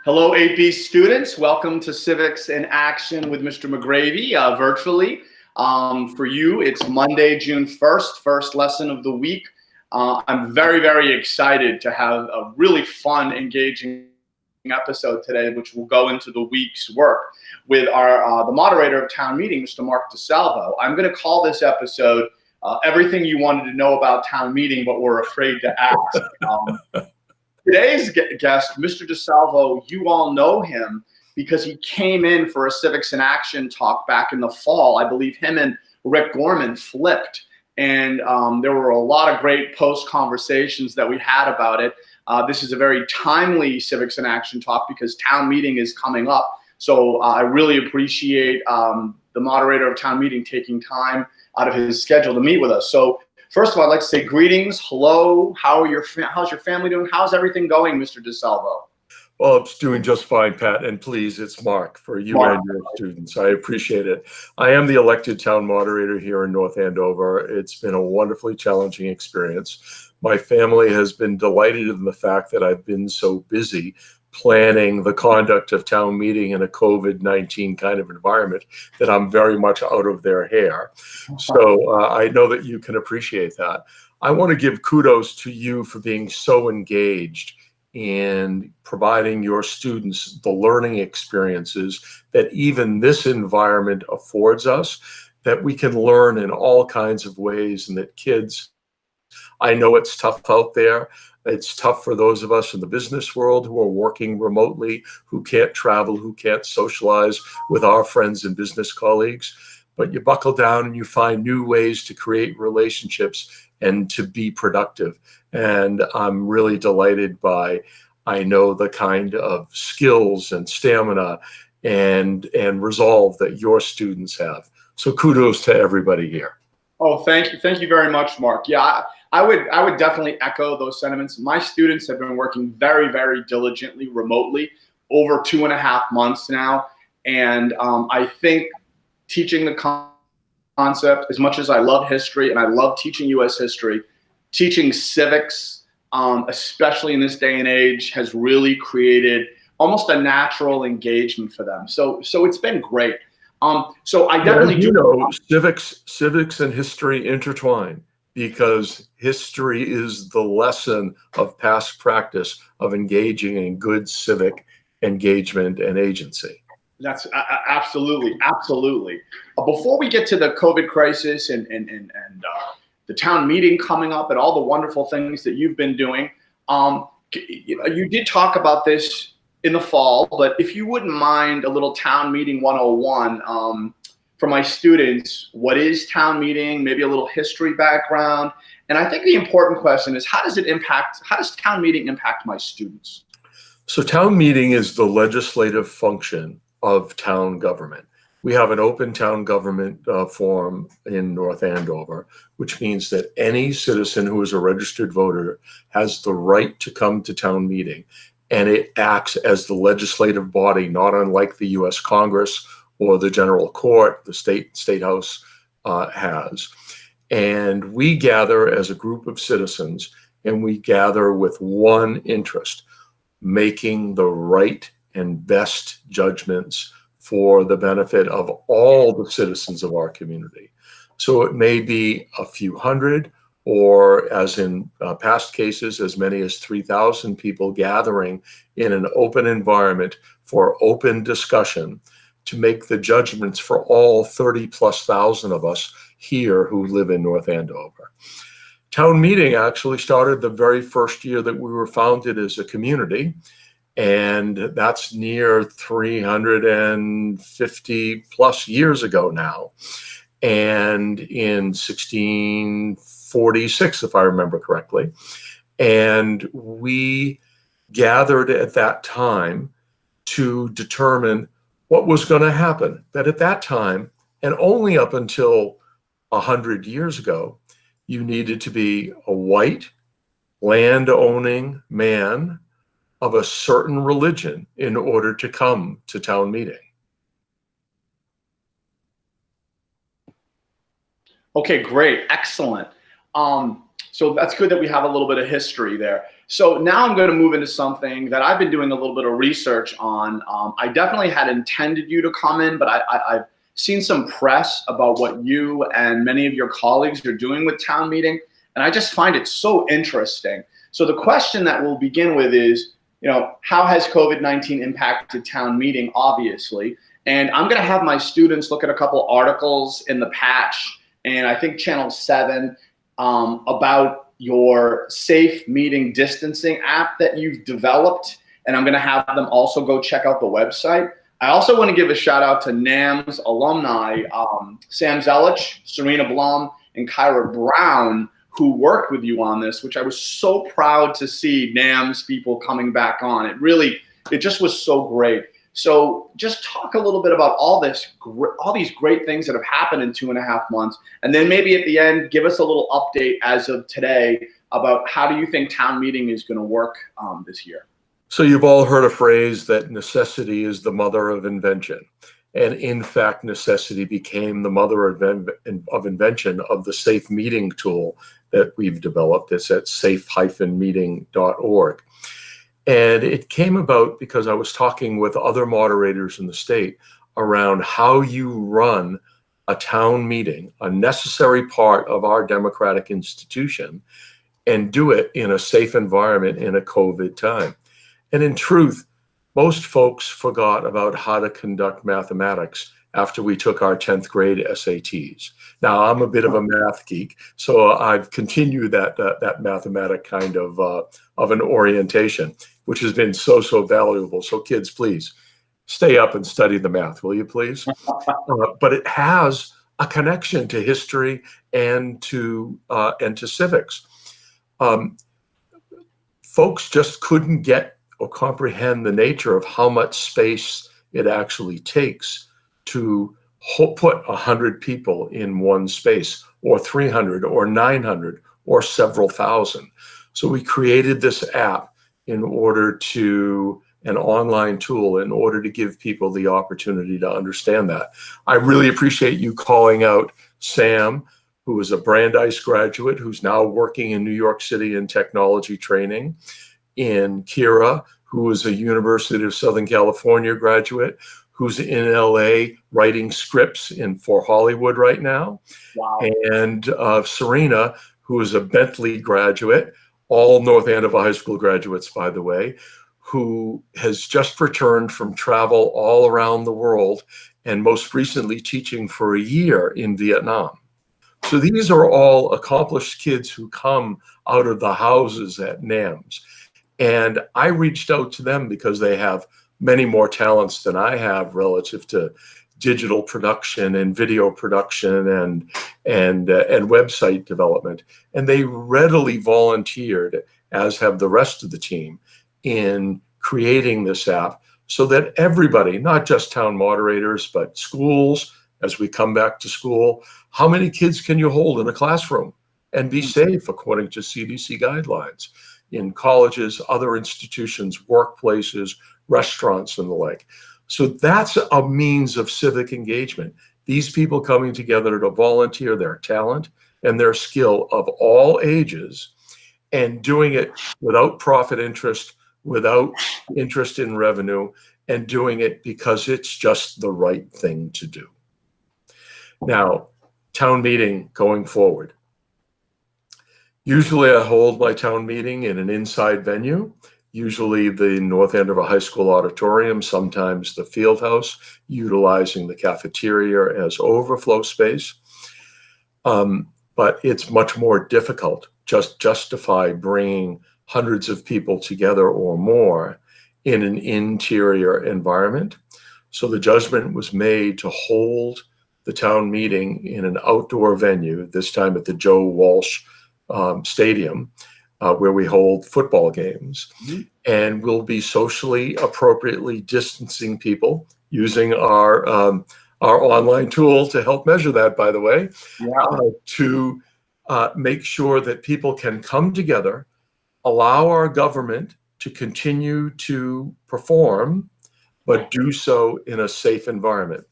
Hello, AP students. Welcome to Civics in Action with Mr. McGravy virtually. For you, it's Monday, June 1st, first lesson of the week. I'm very, very excited to have a really fun, engaging episode today, which will go into the week's work with the moderator of town meeting, Mr. Mark DiSalvo. I'm going to call this episode Everything You Wanted to Know About Town Meeting But Were Afraid to Ask. Today's guest, Mr. DiSalvo, you all know him because he came in for a Civics in Action talk back in the fall. I believe him and Rick Gorman flipped, and there were a lot of great post conversations that we had about it. This is a very timely Civics in Action talk because town meeting is coming up. So I really appreciate the moderator of town meeting taking time out of his schedule to meet with us. So first of all, I'd like to say greetings, hello, how's your family doing? How's everything going, Mr. DiSalvo? Well, it's doing just fine, Pat, and please, it's Mark for you and your students. I appreciate it. I am the elected town moderator here in North Andover. It's been a wonderfully challenging experience. My family has been delighted in the fact that I've been so busy planning the conduct of town meeting in a COVID-19 kind of environment that I'm very much out of their hair. So I know that you can appreciate that. I want to give kudos to you for being so engaged in providing your students the learning experiences that even this environment affords us, that we can learn in all kinds of ways, and that kids, I know it's tough out there. It's tough for those of us in the business world who are working remotely, who can't travel, who can't socialize with our friends and business colleagues. But you buckle down and you find new ways to create relationships and to be productive. And I'm really delighted by, I know, the kind of skills and stamina and resolve that your students have. So kudos to everybody here. Oh, thank you. Thank you very much, Mark. Yeah, I would definitely echo those sentiments. My students have been working very, very diligently remotely over 2.5 months now. And I think teaching the concept, as much as I love history and I love teaching U.S. history, teaching civics, especially in this day and age, has really created almost a natural engagement for them. So it's been great. So I definitely do know civics and history intertwine, because history is the lesson of past practice of engaging in good civic engagement and agency. That's absolutely. Before we get to the COVID crisis and the town meeting coming up and all the wonderful things that you've been doing, you did talk about this in the fall, but if you wouldn't mind a little town meeting 101 for my students, what is town meeting? Maybe a little history background. And I think the important question is, how does town meeting impact my students? So town meeting is the legislative function of town government. We have an open town government forum in North Andover, which means that any citizen who is a registered voter has the right to come to town meeting. And it acts as the legislative body, not unlike the U.S. Congress or the General Court, the State House has. And we gather as a group of citizens, and we gather with one interest: making the right and best judgments for the benefit of all the citizens of our community. So it may be a few hundred, or as in past cases, as many as 3,000 people gathering in an open environment for open discussion to make the judgments for all 30,000+ of us here who live in North Andover. Town meeting actually started the very first year that we were founded as a community, and that's near 350+ years ago now. And in 1646, if I remember correctly. And we gathered at that time to determine what was going to happen. That at that time, and only up until 100 years ago, you needed to be a white, land-owning man of a certain religion in order to come to town meeting. Okay, great, excellent. So that's good that we have a little bit of history there. So now I'm going to move into something that I've been doing a little bit of research on. I definitely had intended you to come in, but I've seen some press about what you and many of your colleagues are doing with town meeting, and I just find it so interesting. So the question that we'll begin with is, how has COVID-19 impacted town meeting, obviously? And I'm going to have my students look at a couple articles in the Patch, and I think Channel 7, about your safe meeting distancing app that you've developed. And I'm going to have them also go check out the website. I also want to give a shout out to NAMS alumni, Sam Zelich, Serena Blum, and Kyra Brown, who worked with you on this, which I was so proud to see NAMS people coming back on. It just was so great. So just talk a little bit about all these great things that have happened in 2.5 months. And then maybe at the end, give us a little update as of today about how do you think town meeting is going to work this year? So you've all heard a phrase that necessity is the mother of invention. And in fact, necessity became the mother of invention of the safe meeting tool that we've developed. It's at safe-meeting.org. And it came about because I was talking with other moderators in the state around how you run a town meeting, a necessary part of our democratic institution, and do it in a safe environment in a COVID time. And in truth, most folks forgot about how to conduct mathematics after we took our 10th grade SATs. Now, I'm a bit of a math geek, so I've continued that mathematic kind of an orientation, which has been so valuable. So kids, please stay up and study the math, will you please? But it has a connection to history and to civics. Folks just couldn't get or comprehend the nature of how much space it actually takes to put 100 people in one space, or 300, or 900, or several thousand. So we created this app an online tool in order to give people the opportunity to understand that. I really appreciate you calling out Sam, who is a Brandeis graduate, who's now working in New York City in technology training, in Kira, who is a University of Southern California graduate, who's in LA writing scripts for Hollywood right now. Wow. And Serena, who is a Bentley graduate, all North Andover High School graduates, by the way, who has just returned from travel all around the world and most recently teaching for a year in Vietnam. So these are all accomplished kids who come out of the houses at NAMS. And I reached out to them because they have many more talents than I have relative to digital production and video production and website development. And they readily volunteered, as have the rest of the team, in creating this app so that everybody, not just town moderators, but schools, as we come back to school, how many kids can you hold in a classroom and be safe according to CDC guidelines? In colleges, other institutions, workplaces, restaurants, and the like. So that's a means of civic engagement. These people coming together to volunteer their talent and their skill of all ages and doing it without profit interest, without interest in revenue, and doing it because it's just the right thing to do. Now, town meeting going forward. Usually I hold my town meeting in an inside venue, usually the North Andover High School auditorium, sometimes the field house, utilizing the cafeteria as overflow space. But it's much more difficult just justify bringing hundreds of people together or more in an interior environment. So the judgment was made to hold the town meeting in an outdoor venue, this time at the Joe Walsh Stadium, where we hold football games. Mm-hmm. And we'll be socially appropriately distancing people using our online tool to help measure that, by the way, to make sure that people can come together, allow our government to continue to perform, but do so in a safe environment.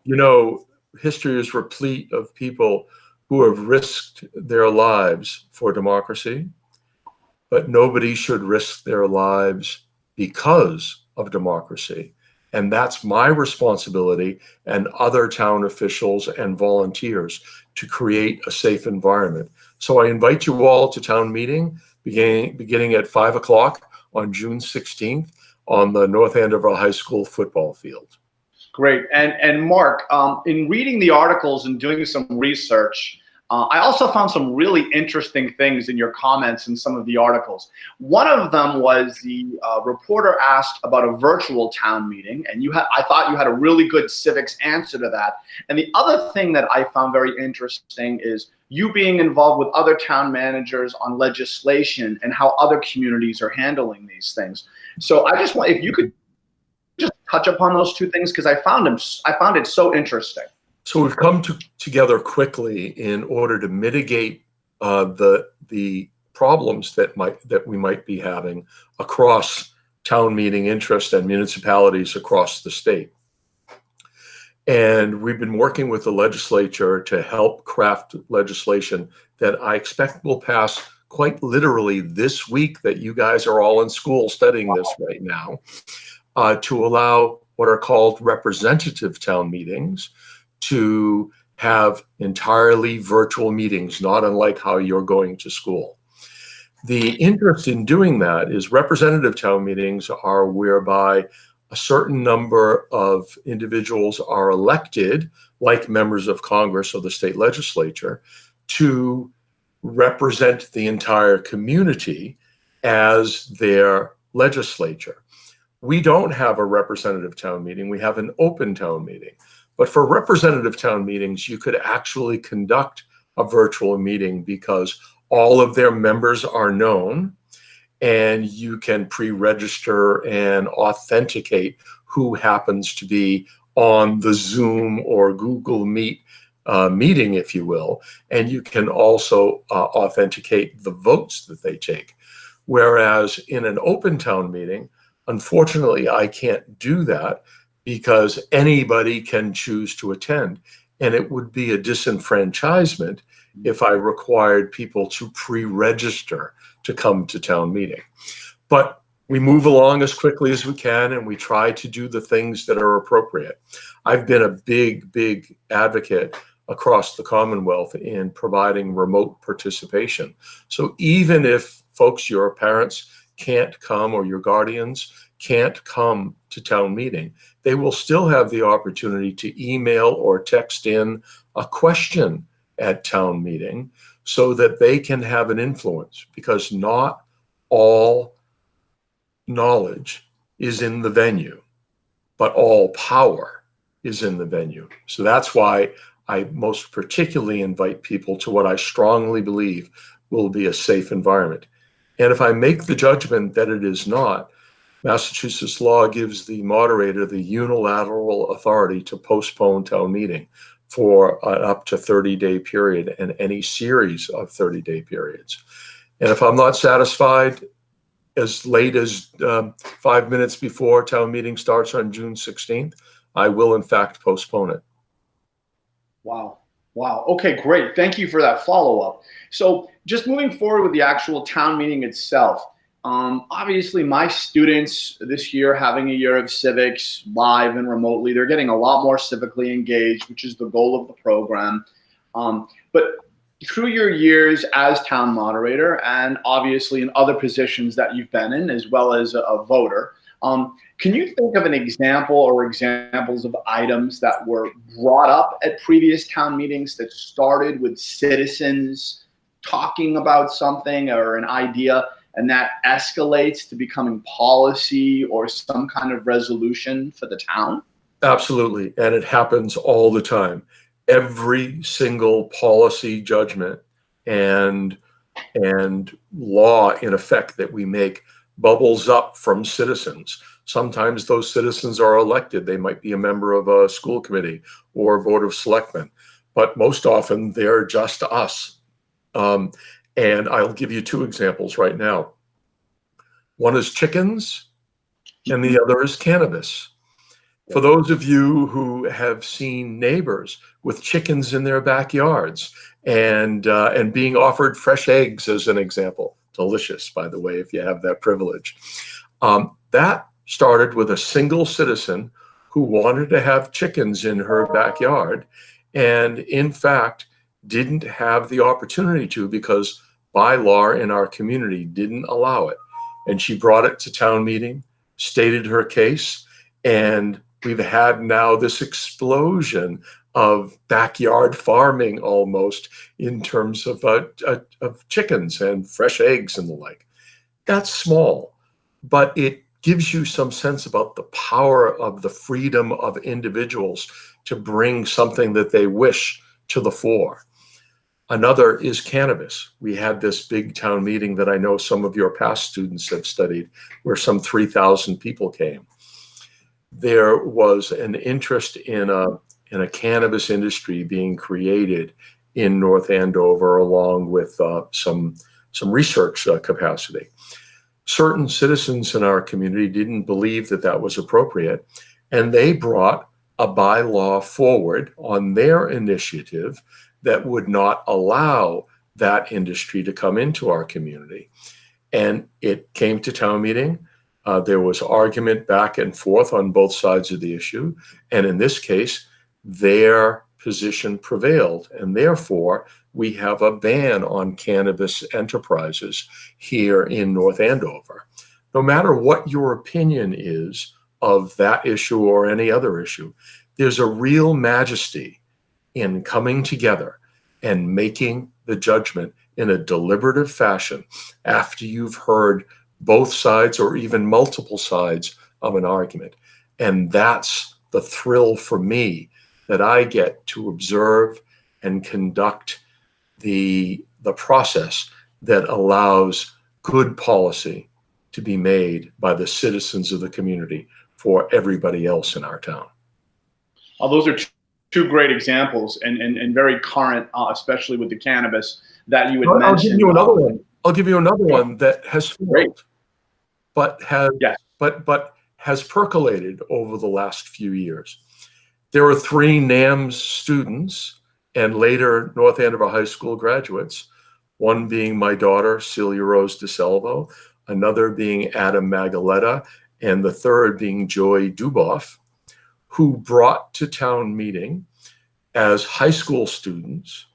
You know, history is replete of people who have risked their lives for democracy. but nobody should risk their lives because of democracy. And that's my responsibility and other town officials and volunteers to create a safe environment. So I invite you all to town meeting beginning at 5 o'clock on June 16th on the North Andover High School football field. Great. And Mark, in reading the articles and doing some research, I also found some really interesting things in your comments in some of the articles. One of them was the reporter asked about a virtual town meeting, and I thought you had a really good civics answer to that. And the other thing that I found very interesting is you being involved with other town managers on legislation and how other communities are handling these things. So I just want, if you could just touch upon those two things, because I found it so interesting. So we've come together quickly in order to mitigate the problems that we might be having across town meeting interest and municipalities across the state. And we've been working with the legislature to help craft legislation that I expect will pass quite literally this week, that you guys are all in school studying this right now, to allow what are called representative town meetings to have entirely virtual meetings, not unlike how you're going to school. The interest in doing that is representative town meetings are whereby a certain number of individuals are elected, like members of Congress or the state legislature, to represent the entire community as their legislature. We don't have a representative town meeting, we have an open town meeting. But for representative town meetings, you could actually conduct a virtual meeting because all of their members are known, and you can pre-register and authenticate who happens to be on the Zoom or Google Meet meeting, if you will, and you can also authenticate the votes that they take. Whereas in an open town meeting, unfortunately, I can't do that because anybody can choose to attend. And it would be a disenfranchisement if I required people to pre-register to come to town meeting. But we move along as quickly as we can, and we try to do the things that are appropriate. I've been a big advocate across the Commonwealth in providing remote participation. So even if folks, your parents can't come or your guardians can't come to town meeting, they will still have the opportunity to email or text in a question at town meeting so that they can have an influence, because not all knowledge is in the venue, but all power is in the venue. So that's why I most particularly invite people to what I strongly believe will be a safe environment. And if I make the judgment that it is not, Massachusetts law gives the moderator the unilateral authority to postpone town meeting for an up to 30-day period and any series of 30-day periods. And if I'm not satisfied as late as 5 minutes before town meeting starts on June 16th, I will in fact postpone it. Wow. Okay, great. Thank you for that follow-up. So just moving forward with the actual town meeting itself, obviously my students this year, having a year of civics live and remotely, they're getting a lot more civically engaged, which is the goal of the program. But through your years as town moderator and obviously in other positions that you've been in, as well as a voter, can you think of an example or examples of items that were brought up at previous town meetings that started with citizens talking about something or an idea, and that escalates to becoming policy or some kind of resolution for the town? Absolutely, and it happens all the time. Every single policy judgment and law in effect that we make bubbles up from citizens. Sometimes those citizens are elected. They might be a member of a school committee or a board of selectmen, but most often they're just us. And I'll give you two examples right now. One is chickens and the other is cannabis. For those of you who have seen neighbors with chickens in their backyards and being offered fresh eggs, as an example, delicious, by the way, if you have that privilege. That started with a single citizen who wanted to have chickens in her backyard, and in fact didn't have the opportunity to because bylaw in our community didn't allow it. And she brought it to town meeting, stated her case, and we've had now this explosion of backyard farming almost in terms of chickens and fresh eggs and the like. That's small, but it gives you some sense about the power of the freedom of individuals to bring something that they wish to the fore. Another is cannabis. We had this big town meeting that I know some of your past students have studied, where some 3,000 people came. There was an interest in a cannabis industry being created in North Andover, along with some research capacity. Certain citizens in our community didn't believe that that was appropriate, and they brought a bylaw forward on their initiative that would not allow that industry to come into our community. And it came to town meeting. There was argument back and forth on both sides of the issue. And in this case, their position prevailed. And therefore, we have a ban on cannabis enterprises here in North Andover. No matter what your opinion is of that issue or any other issue, there's a real majesty in coming together and making the judgment in a deliberative fashion after you've heard both sides or even multiple sides of an argument. And that's the thrill for me, that I get to observe and conduct the process that allows good policy to be made by the citizens of the community for everybody else in our town. Those are two great examples and very current, especially with the cannabis that you had mentioned. I'll give you another one. I'll give you another one that has failed, but has percolated over the last few years. There were 3 NAMS students and later North Andover High School graduates, one being my daughter, Celia Rose DiSalvo, another being Adam Magaletta, and the third being Joy Duboff, who brought to town meeting as high school students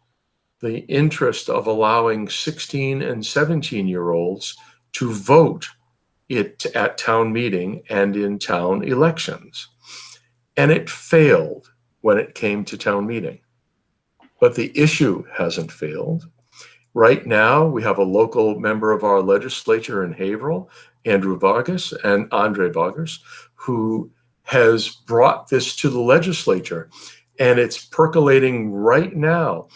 the interest of allowing 16 and 17-year-olds to vote at town meeting and in town elections. And it failed when it came to town meeting. But the issue hasn't failed. Right now, we have a local member of our legislature in Haverhill, Andre Vargas, who has brought this to the legislature, and it's percolating right now.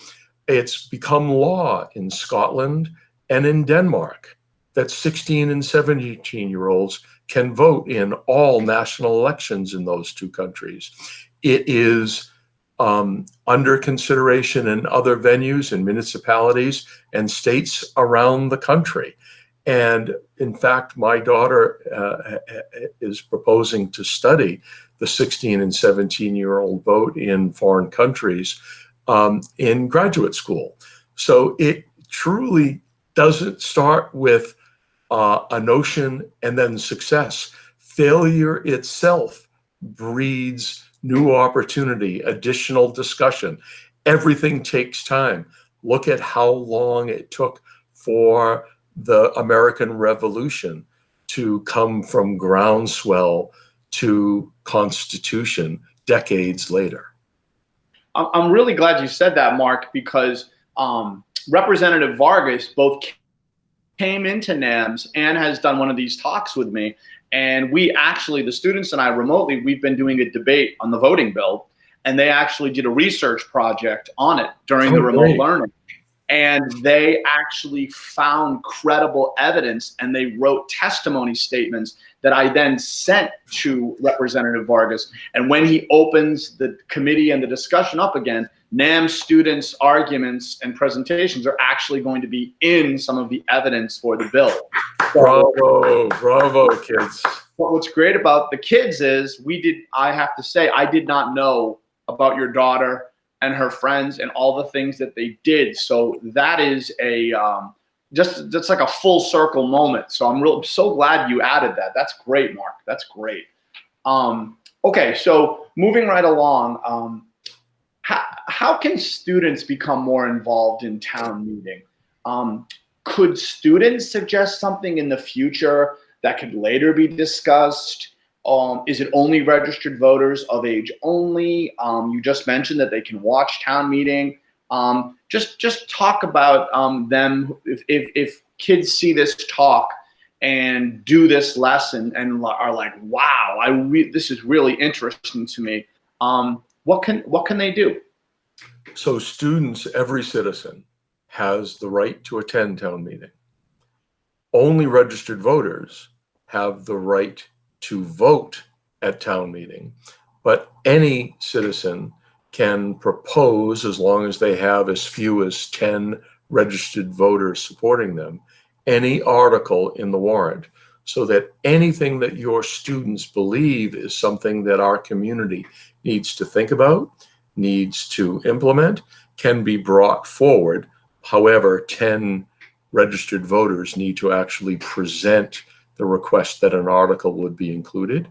It's become law in Scotland and in Denmark that 16 and 17-year-olds can vote in all national elections in those 2 countries. It is under consideration in other venues and municipalities and states around the country. And in fact, my daughter is proposing to study the 16 and 17-year-old vote in foreign countries in graduate school. So it truly doesn't start with a notion and then success. Failure itself breeds new opportunity, additional discussion. Everything takes time. Look at how long it took for the American Revolution to come from groundswell to Constitution decades later. I'm really glad you said that, Mark, because Representative Vargas both came into NAMS and has done one of these talks with me. And we actually, the students and I remotely, we've been doing a debate on the voting bill, and they actually did a research project on it during the remote learning. And they actually found credible evidence, and they wrote testimony statements that I then sent to Representative Vargas. And when he opens the committee and the discussion up again, NAM students' arguments and presentations are actually going to be in some of the evidence for the bill. Bravo, kids. But what's great about the kids is I have to say, I did not know about your daughter and her friends and all the things that they did. So that is a just like a full circle moment. So I'm so glad you added that. That's great, Mark. That's great. Okay, so moving right along, how can students become more involved in town meeting? Could students suggest something in the future that could later be discussed? Is it only registered voters of age only? You just mentioned that they can watch town meeting. Just talk about them if kids see this talk and do this lesson and are like, wow, this is really interesting to me. What can they do? So students, every citizen, has the right to attend town meeting. Only registered voters have the right to vote at town meeting, but any citizen can propose, as long as they have as few as 10 registered voters supporting them, any article in the warrant, so that anything that your students believe is something that our community needs to think about, needs to implement, can be brought forward. However, 10 registered voters need to actually present the request that an article would be included.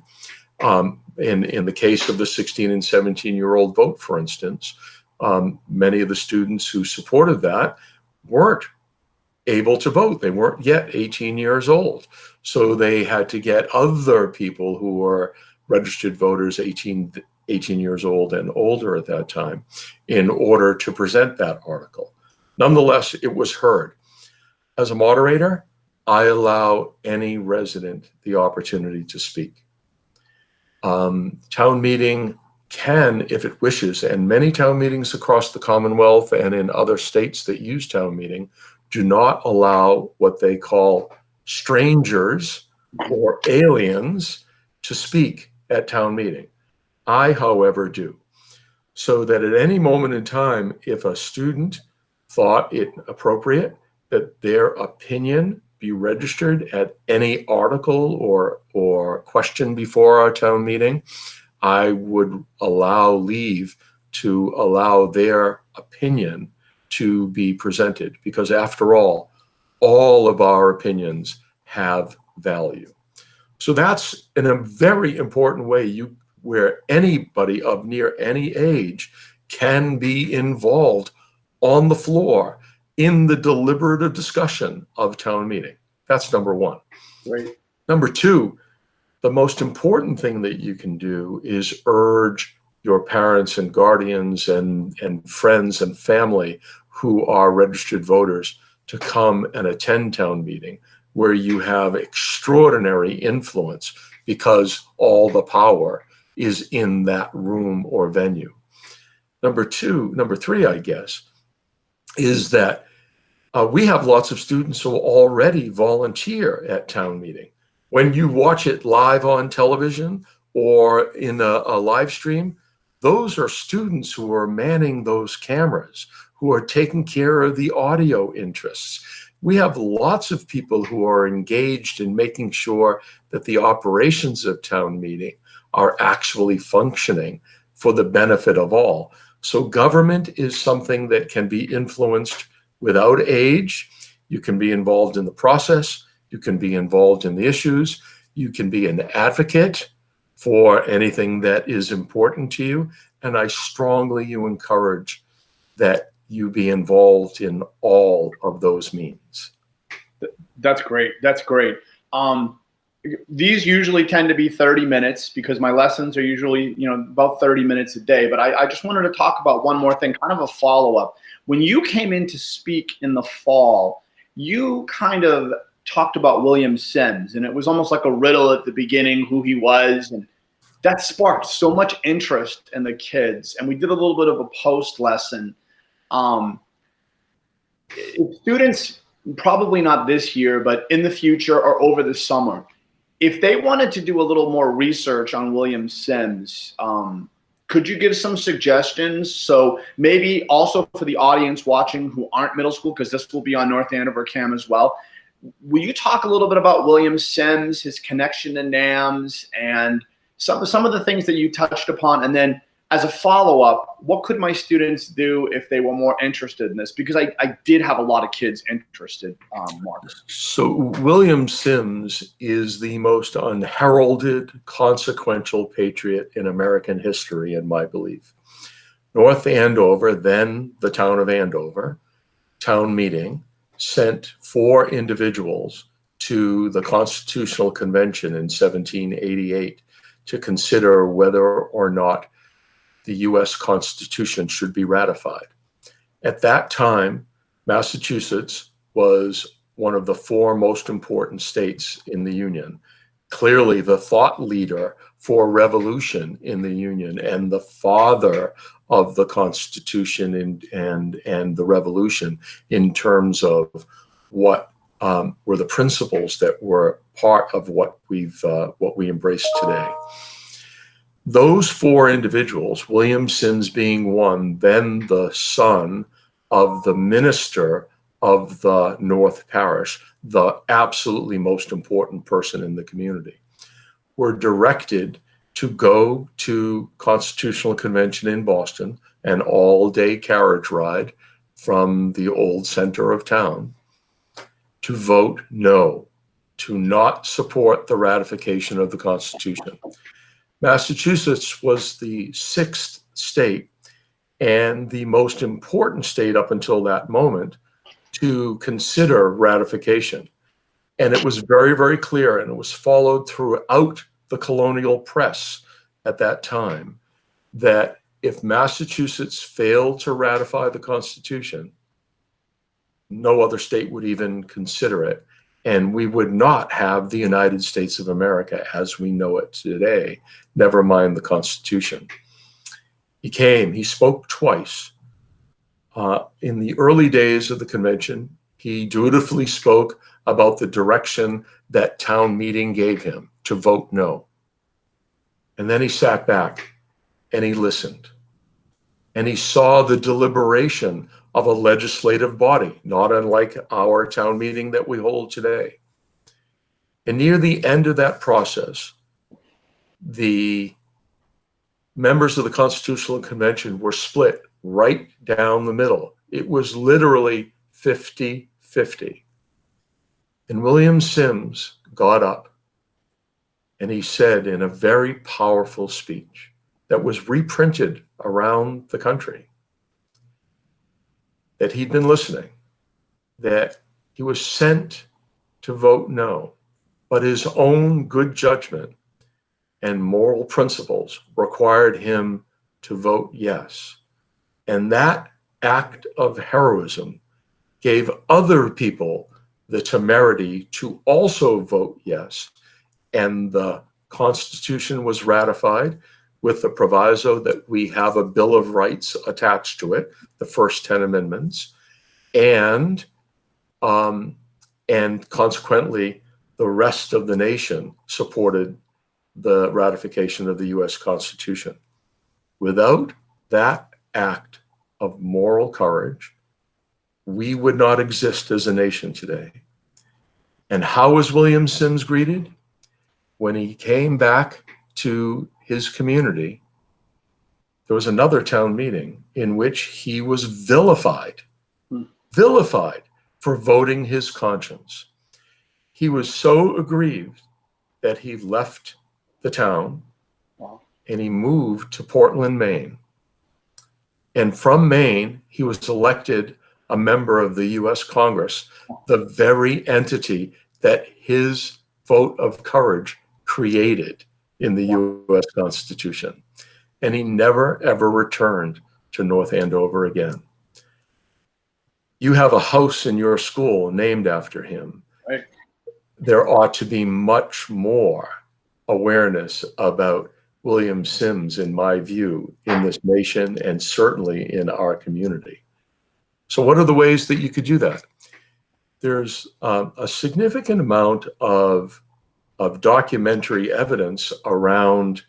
In the case of the 16 and 17-year-old vote, for instance, many of the students who supported that weren't able to vote. They weren't yet 18 years old. So they had to get other people who were registered voters 18 years old and older at that time in order to present that article. Nonetheless, it was heard. As a moderator, I allow any resident the opportunity to speak. Town meeting can, if it wishes, and many town meetings across the Commonwealth and in other states that use town meeting do not allow what they call strangers or aliens to speak at town meeting. I, however, do. So that at any moment in time, if a student thought it appropriate that their opinion be registered at any article or question before our town meeting, I would allow leave to allow their opinion to be presented, because after all of our opinions have value. So that's in a very important way where anybody of near any age can be involved on the floor in the deliberative discussion of town meeting. That's number one. Right. Number two, the most important thing that you can do is urge your parents and guardians and friends and family who are registered voters to come and attend town meeting, where you have extraordinary influence because all the power is in that room or venue. Number three, I guess, is that we have lots of students who already volunteer at town meeting. When you watch it live on television or in a live stream, those are students who are manning those cameras, who are taking care of the audio interests. We have lots of people who are engaged in making sure that the operations of town meeting are actually functioning for the benefit of all. So government is something that can be influenced without age. You can be involved in the process. You can be involved in the issues. You can be an advocate for anything that is important to you. And I strongly encourage that you be involved in all of those means. That's great. That's great. These usually tend to be 30 minutes because my lessons are usually, about 30 minutes a day. But I just wanted to talk about one more thing, kind of a follow-up. When you came in to speak in the fall, you kind of talked about William Sims, and it was almost like a riddle at the beginning, who he was, and that sparked so much interest in the kids. And we did a little bit of a post lesson. If students, probably not this year, but in the future or over the summer, if they wanted to do a little more research on William Sims, could you give some suggestions? So maybe also for the audience watching who aren't middle school, because this will be on North Andover Cam as well, will you talk a little bit about William Sims, his connection to NAMS, and some of the things that you touched upon? And then as a follow-up, what could my students do if they were more interested in this? Because I did have a lot of kids interested, Mark. So William Sims is the most unheralded, consequential patriot in American history, in my belief. North Andover, then the town of Andover, town meeting, sent 4 individuals to the Constitutional Convention in 1788 to consider whether or not the U.S. Constitution should be ratified. At that time, Massachusetts was one of the 4 most important states in the Union, clearly the thought leader for revolution in the Union and the father of the Constitution and the Revolution in terms of what were the principles that were part of what we embrace today. Those 4 individuals, William Sims being one, then the son of the minister of the North Parish, the absolutely most important person in the community, were directed to go to Constitutional Convention in Boston, an all-day carriage ride from the old center of town, to vote no, to not support the ratification of the Constitution. Massachusetts was the 6th state and the most important state up until that moment to consider ratification. And it was very, very clear, and it was followed throughout the colonial press at that time, that if Massachusetts failed to ratify the Constitution, no other state would even consider it. And we would not have the United States of America as we know it today, never mind the Constitution. He spoke twice. In the early days of the convention, he dutifully spoke about the direction that town meeting gave him to vote no. And then he sat back and he listened. And he saw the deliberation of a legislative body, not unlike our town meeting that we hold today. And near the end of that process, the members of the Constitutional Convention were split right down the middle. It was literally 50-50. And William Sims got up and he said in a very powerful speech that was reprinted around the country that he'd been listening, that he was sent to vote no, but his own good judgment and moral principles required him to vote yes. And that act of heroism gave other people the temerity to also vote yes. And the Constitution was ratified with the proviso that we have a Bill of Rights attached to it, the first 10 amendments, and consequently, the rest of the nation supported the ratification of the U.S. Constitution. Without that act of moral courage, we would not exist as a nation today. And how was William Sims greeted? When he came back to his community, there was another town meeting in which he was vilified for voting his conscience. He was so aggrieved that he left the town and he moved to Portland, Maine. And from Maine, he was elected a member of the U.S. Congress, the very entity that his vote of courage created in the U.S. Constitution. And he never, ever returned to North Andover again. You have a house in your school named after him. Right. There ought to be much more awareness about William Sims, in my view, in this nation and certainly in our community. So what are the ways that you could do that? There's a significant amount of documentary evidence around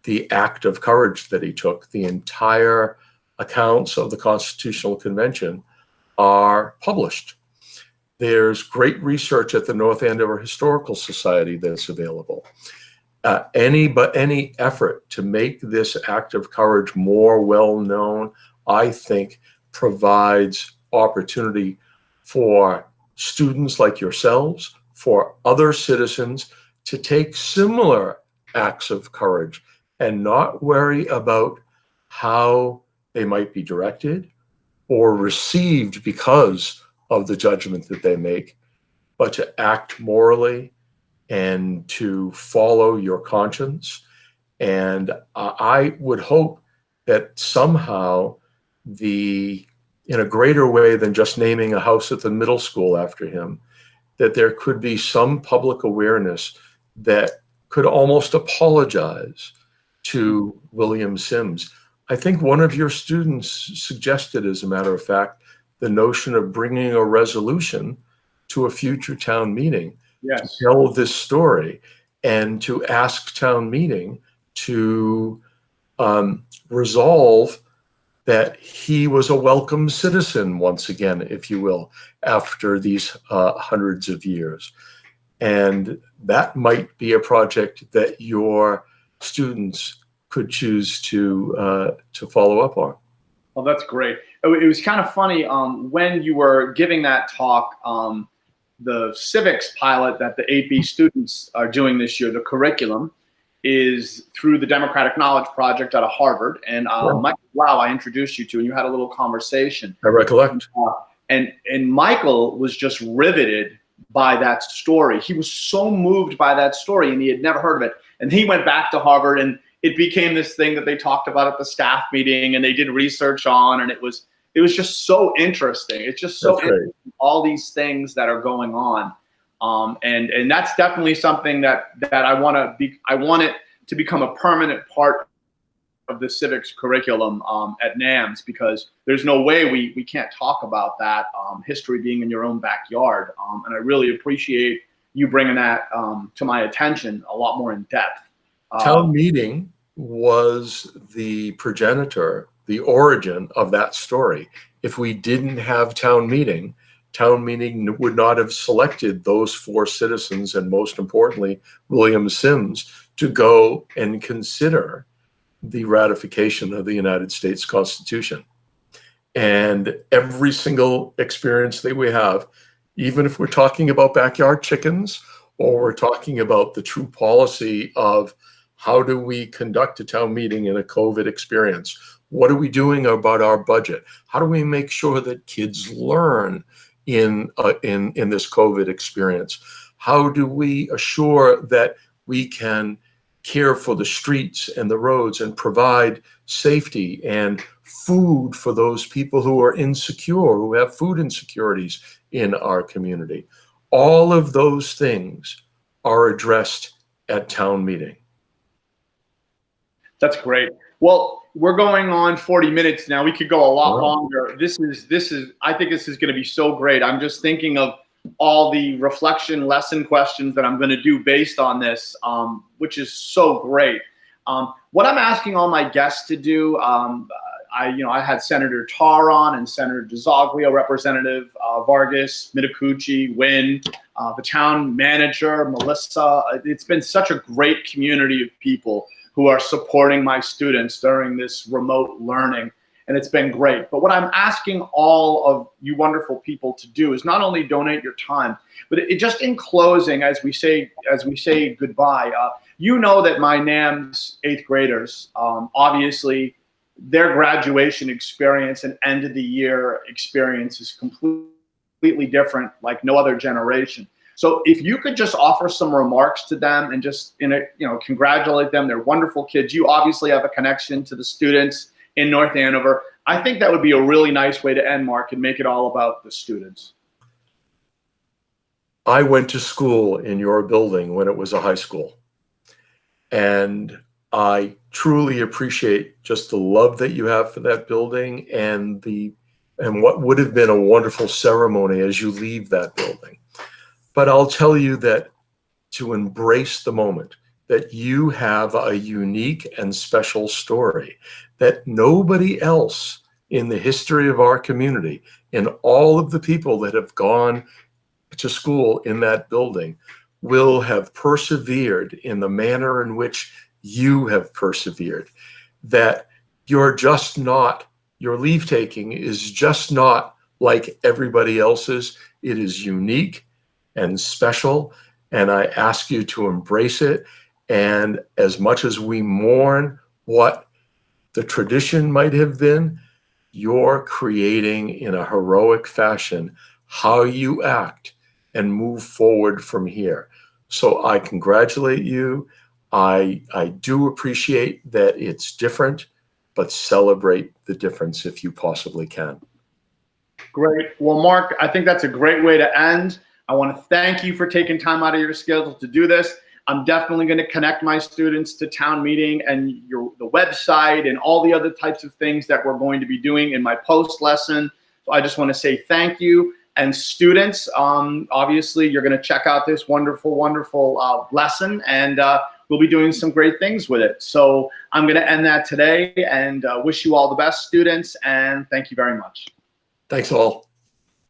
the act of courage that he took. The entire accounts of the Constitutional Convention are published. There's great research at the North Andover Historical Society that's available. any effort to make this act of courage more well known, I think, provides opportunity for students like yourselves, for other citizens to take similar acts of courage and not worry about how they might be directed or received because of the judgment that they make, but to act morally and to follow your conscience. And I would hope that somehow in a greater way than just naming a house at the middle school after him, that there could be some public awareness that could almost apologize to William Sims. I think one of your students suggested, as a matter of fact, the notion of bringing a resolution to a future town meeting. Yes. To tell this story and to ask town meeting to resolve that he was a welcome citizen once again, if you will, after these hundreds of years. And that might be a project that your students could choose to follow up on. Well, that's great. It was kind of funny when you were giving that talk, the civics pilot that the AP students are doing this year, the curriculum, is through the Democratic Knowledge Project out of Harvard. And Michael Blau, I introduced you to, and you had a little conversation. I recollect. And Michael was just riveted by that story. He was so moved by that story, and he had never heard of it. And he went back to Harvard, and it became this thing that they talked about at the staff meeting, and they did research on, and it was just so interesting. It's just so interesting, all these things that are going on. And that's definitely something that I want it to become a permanent part of the civics curriculum at NAMS, because there's no way we can't talk about that, history being in your own backyard. And I really appreciate you bringing that to my attention a lot more in depth. Town meeting was the progenitor, the origin of that story. If we didn't have town meeting would not have selected those 4 citizens, and most importantly, William Sims, to go and consider the ratification of the United States Constitution. And every single experience that we have, even if we're talking about backyard chickens, or we're talking about the true policy of how do we conduct a town meeting in a COVID experience? What are we doing about our budget? How do we make sure that kids learn in this COVID experience? How do we assure that we can care for the streets and the roads and provide safety and food for those people who are insecure, who have food insecurities in our community? All of those things are addressed at town meeting. That's great. Well, we're going on 40 minutes now. We could go a lot longer. I think this is going to be so great. I'm just thinking of all the reflection lesson questions that I'm going to do based on this, which is so great. What I'm asking all my guests to do, I had Senator Tarr on and Senator DiSalvo, Representative Vargas, Mitacucci, Wynn, the town manager, Melissa. It's been such a great community of people who are supporting my students during this remote learning, and it's been great. But what I'm asking all of you wonderful people to do is not only donate your time, but just in closing, as we say goodbye, you know that my NAMS 8th graders, obviously, their graduation experience and end of the year experience is completely different, like no other generation. So if you could just offer some remarks to them and just congratulate them, they're wonderful kids. You obviously have a connection to the students in North Andover. I think that would be a really nice way to end, Mark, and make it all about the students. I went to school in your building when it was a high school, and I truly appreciate just the love that you have for that building and what would have been a wonderful ceremony as you leave that building. But I'll tell you that to embrace the moment, that you have a unique and special story that nobody else in the history of our community, in all of the people that have gone to school in that building, will have persevered in the manner in which you have persevered, that you're just not, your leave taking is just not like everybody else's. It is unique and special, and I ask you to embrace it. And as much as we mourn what the tradition might have been, you're creating in a heroic fashion how you act and move forward from here. So I congratulate you. I do appreciate that it's different, but celebrate the difference if you possibly can. Great. Well, Mark, I think that's a great way to end. I want to thank you for taking time out of your schedule to do this. I'm definitely going to connect my students to town meeting and the website and all the other types of things that we're going to be doing in my post lesson. So I just want to say thank you. And students, obviously, you're going to check out this wonderful, wonderful lesson, and we'll be doing some great things with it. So I'm going to end that today and wish you all the best, students, and thank you very much. Thanks all.